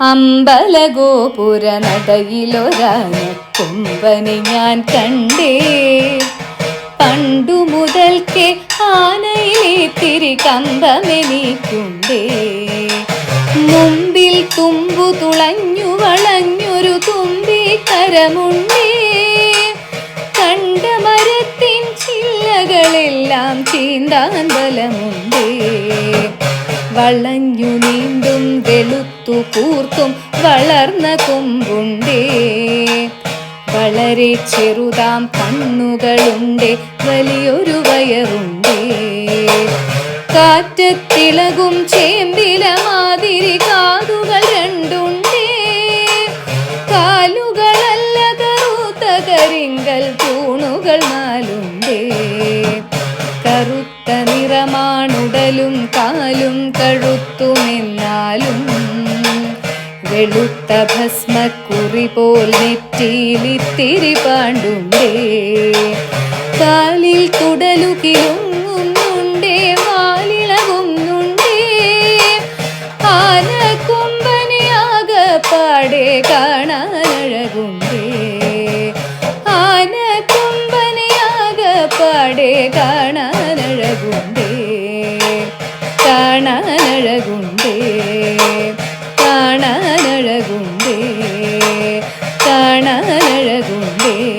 അമ്പലഗോപുര നടയിലൊരാനക്കൊമ്പനെ ഞാൻ കണ്ടേ. പണ്ടു മുതൽക്കേ ആനയിലിത്തിരി കമ്പമെനിക്കുണ്ടേ. മുമ്പിൽ തുമ്പു തുളഞ്ഞു വളഞ്ഞൊരു തുമ്പിക്കരമുണ്ടേ. കണ്ട മരത്തിൻ ചില്ലകളെല്ലാം ചീന്താൻ ബലമുണ്ടേ. വളഞ്ഞു നീണ്ടും വെളുത്തു കൂർത്തും വളർന്ന കൊമ്പുണ്ടേ. വളരെ ചെറുതാം കണ്ണുകളുണ്ടേ, വലിയൊരു വയറുണ്ടേ. കാറ്റത്തിളകും ചേമ്പില മാതിരി കാതുകൾ രണ്ടുണ്ടേ. കാലുകളല്ല കറുത്ത കരിങ്കൽ തൂണുകൾ നാലുണ്ടേ. കറുത്ത നിറമാണുടലും കാലും കഴുത്തുമെന്നാലും വെളുത്ത ഭസ്മക്കുറി പോൽ നെറ്റിയിലിത്തിരി പാണ്ടുണ്ടേ. കാലിൽ കുടലു കിലുങ്ങുന്നുണ്ടേ, വാലിളകുന്നുണ്ടേ. ആനക്കൊമ്പനെ ആകപ്പാടെ കാണാനഴകുണ്ടേ. ആനക്കൊമ്പനെ ആകപ്പാടെ കാണാനഴകുണ്ടേ. കാണാനഴകുണ്ടേ. കാണാനഴകുണ്ടേ. കാണാനഴകുണ്ടേ.